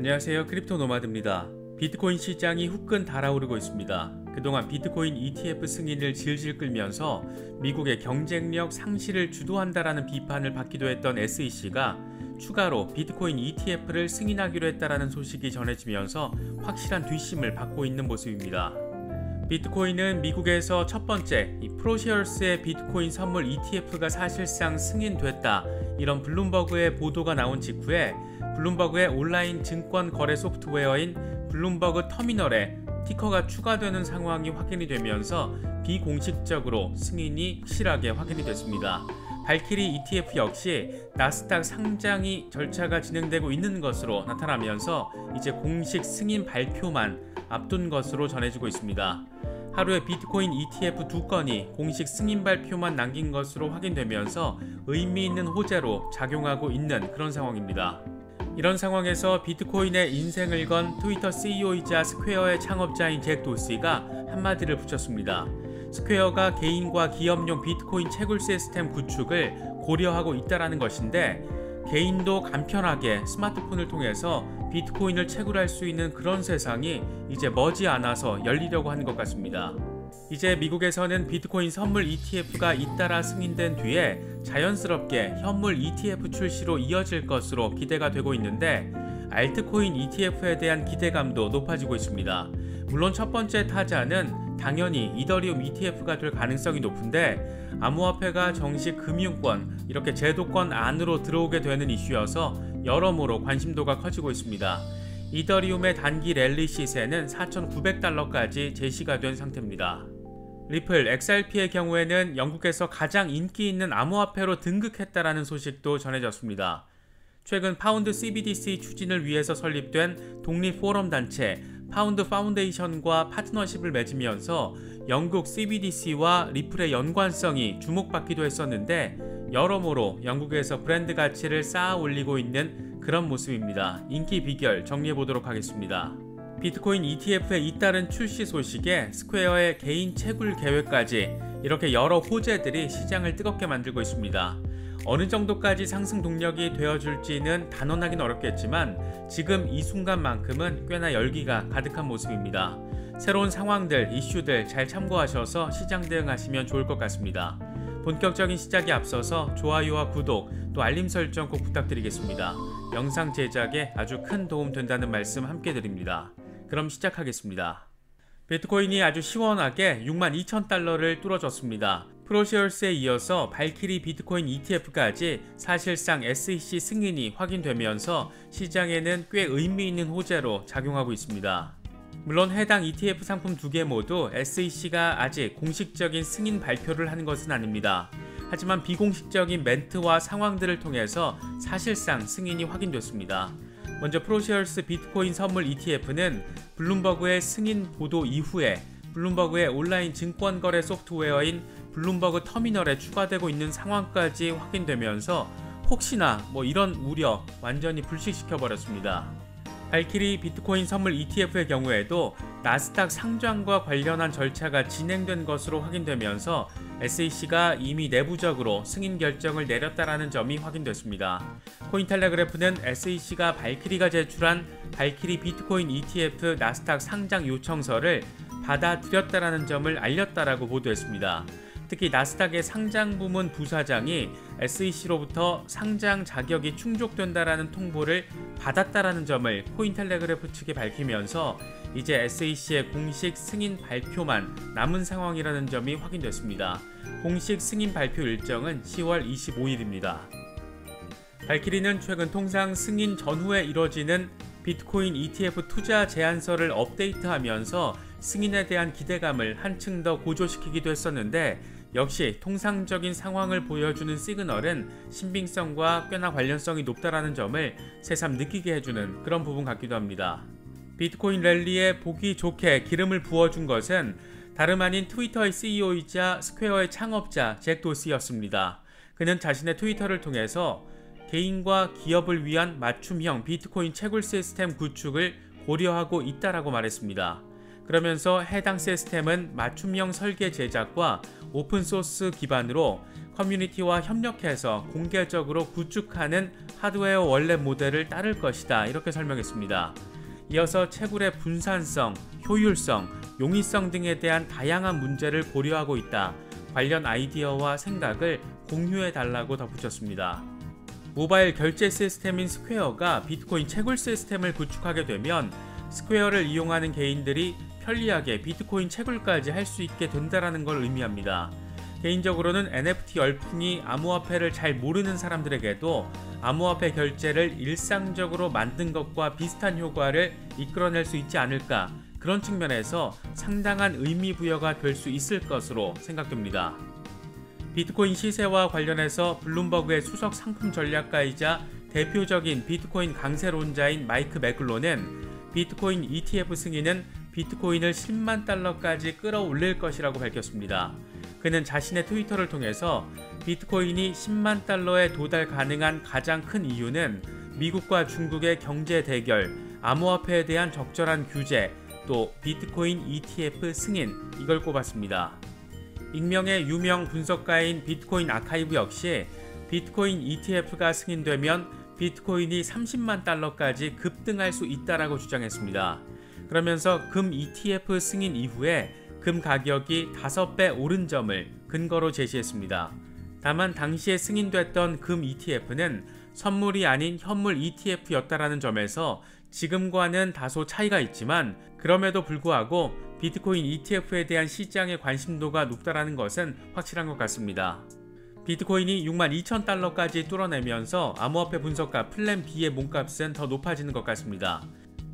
안녕하세요. 크립토 노마드입니다. 비트코인 시장이 후끈 달아오르고 있습니다. 그동안 비트코인 ETF 승인을 질질 끌면서 미국의 경쟁력 상실을 주도한다라는 비판을 받기도 했던 SEC가 추가로 비트코인 ETF를 승인하기로 했다라는 소식이 전해지면서 확실한 뒷심을 받고 있는 모습입니다. 비트코인은 미국에서 첫 번째 프로시어스의 비트코인 선물 ETF가 사실상 승인됐다, 이런 블룸버그의 보도가 나온 직후에 블룸버그의 온라인 증권 거래 소프트웨어인 블룸버그 터미널에 티커가 추가되는 상황이 확인이 되면서 비공식적으로 승인이 확실하게 확인이 됐습니다. 발키리 ETF 역시 나스닥 상장이 절차가 진행되고 있는 것으로 나타나면서 이제 공식 승인 발표만 앞둔 것으로 전해지고 있습니다. 하루에 비트코인 ETF 2건이 공식 승인 발표만 남긴 것으로 확인되면서 의미 있는 호재로 작용하고 있는 그런 상황입니다. 이런 상황에서 비트코인의 인생을 건 트위터 CEO이자 스퀘어의 창업자인 잭 도시가 한마디를 붙였습니다. 스퀘어가 개인과 기업용 비트코인 채굴 시스템 구축을 고려하고 있다는 것인데, 개인도 간편하게 스마트폰을 통해서 비트코인을 채굴할 수 있는 그런 세상이 이제 머지않아서 열리려고 하는 것 같습니다. 이제 미국에서는 비트코인 선물 ETF가 잇따라 승인된 뒤에 자연스럽게 현물 ETF 출시로 이어질 것으로 기대가 되고 있는데, 알트코인 ETF에 대한 기대감도 높아지고 있습니다. 물론 첫 번째 타자는 당연히 이더리움 ETF가 될 가능성이 높은데, 암호화폐가 정식 금융권, 이렇게 제도권 안으로 들어오게 되는 이슈여서 여러모로 관심도가 커지고 있습니다. 이더리움의 단기 랠리 시세는 4,900달러까지 제시가 된 상태입니다. 리플 XRP의 경우에는 영국에서 가장 인기 있는 암호화폐로 등극했다라는 소식도 전해졌습니다. 최근 파운드 CBDC 추진을 위해서 설립된 독립 포럼 단체 파운드 파운데이션과 파트너십을 맺으면서 영국 CBDC와 리플의 연관성이 주목받기도 했었는데, 여러모로 영국에서 브랜드 가치를 쌓아 올리고 있는 그런 모습입니다. 인기 비결 정리해 보도록 하겠습니다. 비트코인 ETF에 잇따른 출시 소식에 스퀘어의 개인 채굴 계획까지, 이렇게 여러 호재들이 시장을 뜨겁게 만들고 있습니다. 어느 정도까지 상승 동력이 되어줄지는 단언하긴 어렵겠지만 지금 이 순간만큼은 꽤나 열기가 가득한 모습입니다. 새로운 상황들, 이슈들 잘 참고하셔서 시장 대응하시면 좋을 것 같습니다. 본격적인 시작에 앞서서 좋아요와 구독, 또 알림 설정 꼭 부탁드리겠습니다. 영상 제작에 아주 큰 도움 된다는 말씀 함께 드립니다. 그럼 시작하겠습니다. 비트코인이 아주 시원하게 62,000달러를 뚫어줬습니다. 프로시어스에 이어서 발키리 비트코인 ETF까지 사실상 SEC 승인이 확인되면서 시장에는 꽤 의미 있는 호재로 작용하고 있습니다. 물론 해당 ETF 상품 2개 모두 SEC가 아직 공식적인 승인 발표를 한 것은 아닙니다. 하지만 비공식적인 멘트와 상황들을 통해서 사실상 승인이 확인됐습니다. 먼저 프로시어스 비트코인 선물 ETF는 블룸버그의 승인 보도 이후에 블룸버그의 온라인 증권 거래 소프트웨어인 블룸버그 터미널에 추가되고 있는 상황까지 확인되면서 혹시나 이런 우려 완전히 불식시켜 버렸습니다. 발키리 비트코인 선물 ETF의 경우에도 나스닥 상장과 관련한 절차가 진행된 것으로 확인되면서 SEC가 이미 내부적으로 승인 결정을 내렸다라는 점이 확인됐습니다. 코인텔레그래프는 SEC가 발키리가 제출한 발키리 비트코인 ETF 나스닥 상장 요청서를 받아들였다라는 점을 알렸다라고 보도했습니다. 특히 나스닥의 상장 부문 부사장이 SEC로부터 상장 자격이 충족된다라는 통보를 받았다라는 점을 코인텔레그래프 측에 밝히면서 이제 SEC의 공식 승인 발표만 남은 상황이라는 점이 확인됐습니다. 공식 승인 발표 일정은 10월 25일입니다. 발키리는 최근 통상 승인 전후에 이뤄지는 비트코인 ETF 투자 제안서를 업데이트하면서 승인에 대한 기대감을 한층 더 고조시키기도 했었는데, 역시 통상적인 상황을 보여주는 시그널은 신빙성과 꽤나 관련성이 높다라는 점을 새삼 느끼게 해주는 그런 부분 같기도 합니다. 비트코인 랠리에 보기 좋게 기름을 부어준 것은 다름 아닌 트위터의 CEO이자 스퀘어의 창업자 잭 도시였습니다. 그는 자신의 트위터를 통해서 개인과 기업을 위한 맞춤형 비트코인 채굴 시스템 구축을 고려하고 있다라고 말했습니다. 그러면서 해당 시스템은 맞춤형 설계 제작과 오픈소스 기반으로 커뮤니티와 협력해서 공개적으로 구축하는 하드웨어 원래 모델을 따를 것이다, 이렇게 설명했습니다. 이어서 채굴의 분산성, 효율성, 용이성 등에 대한 다양한 문제를 고려하고 있다. 관련 아이디어와 생각을 공유해 달라고 덧붙였습니다. 모바일 결제 시스템인 스퀘어가 비트코인 채굴 시스템을 구축하게 되면 스퀘어를 이용하는 개인들이 편리하게 비트코인 채굴까지 할 수 있게 된다는 걸 의미합니다. 개인적으로는 NFT 열풍이 암호화폐를 잘 모르는 사람들에게도 암호화폐 결제를 일상적으로 만든 것과 비슷한 효과를 이끌어낼 수 있지 않을까, 그런 측면에서 상당한 의미 부여가 될 수 있을 것으로 생각됩니다. 비트코인 시세와 관련해서 블룸버그의 수석 상품 전략가이자 대표적인 비트코인 강세론자인 마이크 매클로는 비트코인 ETF 승인은 비트코인을 10만 달러까지 끌어올릴 것이라고 밝혔습니다. 그는 자신의 트위터를 통해서 비트코인이 10만 달러에 도달 가능한 가장 큰 이유는 미국과 중국의 경제 대결, 암호화폐에 대한 적절한 규제, 또 비트코인 ETF 승인, 이걸 꼽았습니다. 익명의 유명 분석가인 비트코인 아카이브 역시 비트코인 ETF가 승인되면 비트코인이 30만 달러까지 급등할 수 있다라고 주장했습니다. 그러면서 금 ETF 승인 이후에 금 가격이 5배 오른 점을 근거로 제시했습니다. 다만 당시에 승인됐던 금 ETF는 선물이 아닌 현물 ETF였다라는 점에서 지금과는 다소 차이가 있지만, 그럼에도 불구하고 비트코인 ETF에 대한 시장의 관심도가 높다라는 것은 확실한 것 같습니다. 비트코인이 62,000달러까지 뚫어내면서 암호화폐 분석가 플랜B의 몸값은 더 높아지는 것 같습니다.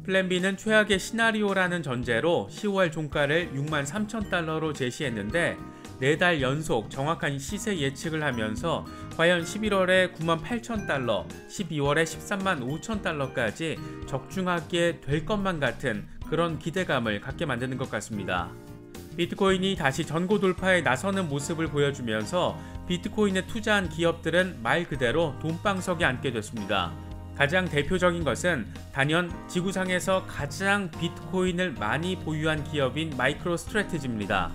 플랜B는 최악의 시나리오라는 전제로 10월 종가를 63,000달러로 제시했는데 4달 연속 정확한 시세 예측을 하면서 과연 11월에 98,000달러, 12월에 135,000달러까지 적중하게 될 것만 같은 그런 기대감을 갖게 만드는 것 같습니다. 비트코인이 다시 전고 돌파에 나서는 모습을 보여주면서 비트코인에 투자한 기업들은 말 그대로 돈방석에 앉게 됐습니다. 가장 대표적인 것은 단연 지구상에서 가장 비트코인을 많이 보유한 기업인 마이크로스트래티지입니다.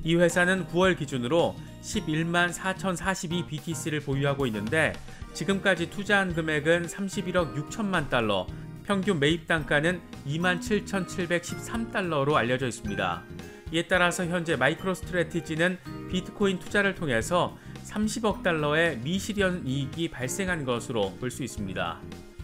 이 회사는 9월 기준으로 11만 4,042 BTC를 보유하고 있는데 지금까지 투자한 금액은 31억 6천만 달러, 평균 매입 단가는 27,713달러로 알려져 있습니다. 이에 따라서 현재 마이크로스트래티지는 비트코인 투자를 통해서 30억 달러의 미실현 이익이 발생한 것으로 볼 수 있습니다.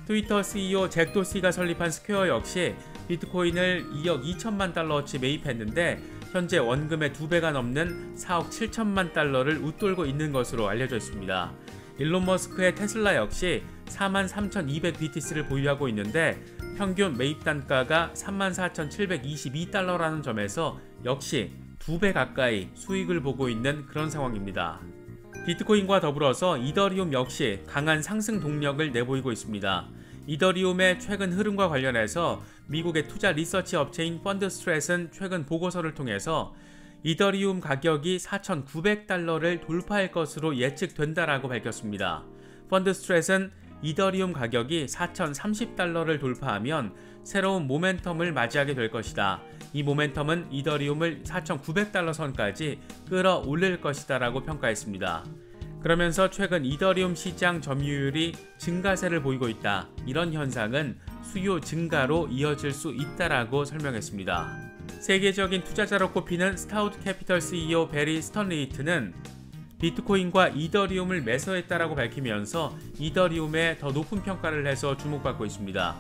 트위터 CEO 잭 도시가 설립한 스퀘어 역시 비트코인을 2억 2천만 달러어치 매입했는데 현재 원금의 2배가 넘는 4억 7천만 달러를 웃돌고 있는 것으로 알려져 있습니다. 일론 머스크의 테슬라 역시 43,200 BTC를 보유하고 있는데 평균 매입 단가가 34,722달러라는 점에서 역시 2배 가까이 수익을 보고 있는 그런 상황입니다. 비트코인과 더불어서 이더리움 역시 강한 상승 동력을 내보이고 있습니다. 이더리움의 최근 흐름과 관련해서 미국의 투자 리서치 업체인 펀드스트랫은 최근 보고서를 통해서 이더리움 가격이 4,900달러를 돌파할 것으로 예측된다라고 밝혔습니다. 펀드스트랫은 이더리움 가격이 4,030달러를 돌파하면 새로운 모멘텀을 맞이하게 될 것이다. 이 모멘텀은 이더리움을 4,900달러 선까지 끌어올릴 것이다 라고 평가했습니다. 그러면서 최근 이더리움 시장 점유율이 증가세를 보이고 있다. 이런 현상은 수요 증가로 이어질 수 있다라고 설명했습니다. 세계적인 투자자로 꼽히는 스타우트 캐피털 CEO 베리 스턴리히트는 비트코인과 이더리움을 매수했다라고 밝히면서 이더리움에 더 높은 평가를 해서 주목받고 있습니다.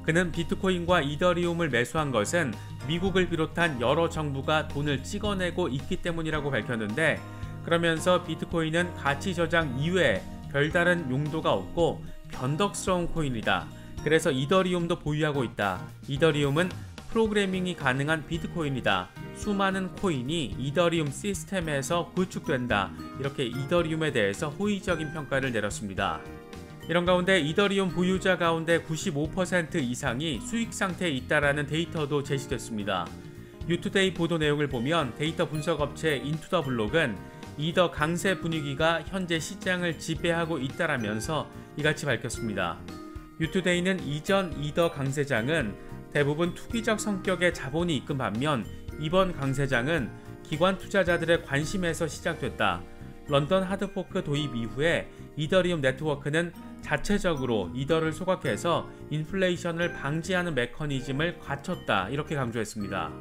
그는 비트코인과 이더리움을 매수한 것은 미국을 비롯한 여러 정부가 돈을 찍어내고 있기 때문이라고 밝혔는데, 그러면서 비트코인은 가치 저장 이외에 별다른 용도가 없고 변덕스러운 코인이다. 그래서 이더리움도 보유하고 있다. 이더리움은 프로그래밍이 가능한 비트코인이다. 수많은 코인이 이더리움 시스템에서 구축된다. 이렇게 이더리움에 대해서 호의적인 평가를 내렸습니다. 이런 가운데 이더리움 보유자 가운데 95% 이상이 수익 상태에 있다라는 데이터도 제시됐습니다. 유투데이 보도 내용을 보면 데이터 분석 업체 인투더블록은 이더 강세 분위기가 현재 시장을 지배하고 있다라면서 이같이 밝혔습니다. 유투데이는 이전 이더 강세장은 대부분 투기적 성격의 자본이 이끈 반면 이번 강세장은 기관 투자자들의 관심에서 시작됐다. 런던 하드포크 도입 이후에 이더리움 네트워크는 자체적으로 이더를 소각해서 인플레이션을 방지하는 메커니즘을 갖췄다. 이렇게 강조했습니다.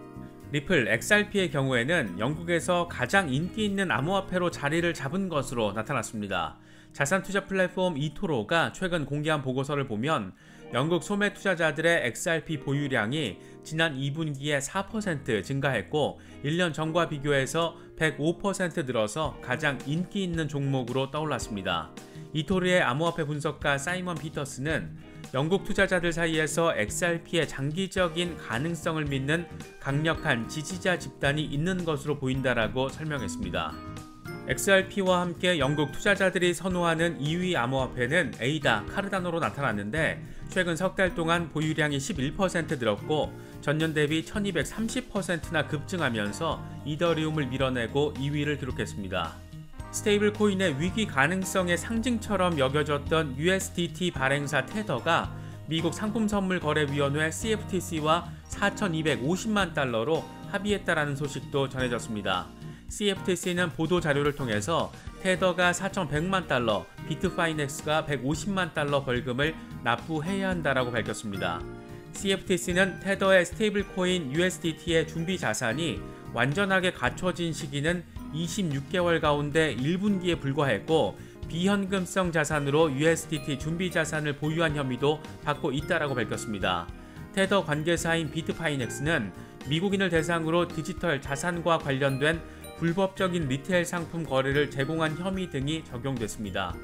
리플 XRP의 경우에는 영국에서 가장 인기 있는 암호화폐로 자리를 잡은 것으로 나타났습니다. 자산 투자 플랫폼 이토로가 최근 공개한 보고서를 보면 영국 소매 투자자들의 XRP 보유량이 지난 2분기에 4% 증가했고 1년 전과 비교해서 105% 늘어서 가장 인기 있는 종목으로 떠올랐습니다. 이토르의 암호화폐 분석가 사이먼 피터스는 영국 투자자들 사이에서 XRP의 장기적인 가능성을 믿는 강력한 지지자 집단이 있는 것으로 보인다라고 설명했습니다. XRP와 함께 영국 투자자들이 선호하는 2위 암호화폐는 에이다, 카르다노로 나타났는데 최근 석 달 동안 보유량이 11% 늘었고 전년 대비 1230%나 급증하면서 이더리움을 밀어내고 2위를 기록했습니다. 스테이블 코인의 위기 가능성의 상징처럼 여겨졌던 USDT 발행사 테더가 미국 상품선물거래위원회 CFTC와 4,250만 달러로 합의했다라는 소식도 전해졌습니다. CFTC는 보도자료를 통해서 테더가 4,100만 달러, 비트파이넥스가 150만 달러 벌금을 납부해야 한다라고 밝혔습니다. CFTC는 테더의 스테이블 코인 USDT의 준비 자산이 완전하게 갖춰진 시기는 26개월 가운데 1분기에 불과했고 비현금성 자산으로 USDT 준비 자산을 보유한 혐의도 받고 있다라고 밝혔습니다. 테더 관계사인 비트파이넥스는 미국인을 대상으로 디지털 자산과 관련된 불법적인 리테일 상품 거래를 제공한 혐의 등이 적용됐습니다.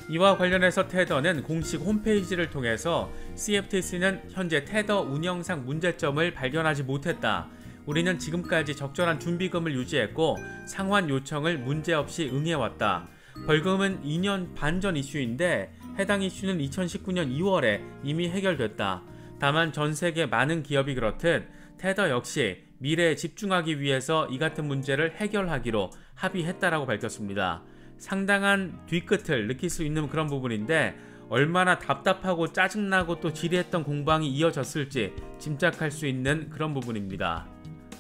이와 관련해서 테더는 공식 홈페이지를 통해서 CFTC는 현재 테더 운영상 문제점을 발견하지 못했다. 우리는 지금까지 적절한 준비금을 유지했고 상환 요청을 문제없이 응해왔다. 벌금은 2년 반 전 이슈인데 해당 이슈는 2019년 2월에 이미 해결됐다. 다만 전 세계 많은 기업이 그렇듯 테더 역시 미래에 집중하기 위해서 이 같은 문제를 해결하기로 합의했다라고 밝혔습니다. 상당한 뒤끝을 느낄 수 있는 그런 부분인데 얼마나 답답하고 짜증나고 또 지리했던 공방이 이어졌을지 짐작할 수 있는 그런 부분입니다.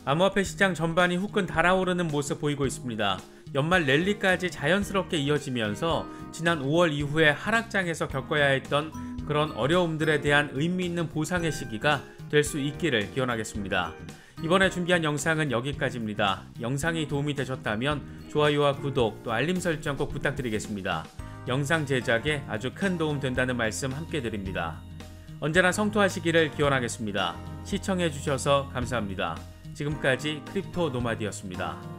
암호화폐 시장 전반이 후끈 달아오르는 모습 보이고 있습니다. 연말 랠리까지 자연스럽게 이어지면서 지난 5월 이후에 하락장에서 겪어야 했던 그런 어려움들에 대한 의미 있는 보상의 시기가 될 수 있기를 기원하겠습니다. 이번에 준비한 영상은 여기까지입니다. 영상이 도움이 되셨다면 좋아요와 구독 또 알림 설정 꼭 부탁드리겠습니다. 영상 제작에 아주 큰 도움 된다는 말씀 함께 드립니다. 언제나 성토하시기를 기원하겠습니다. 시청해주셔서 감사합니다. 지금까지 크립토 노마디였습니다.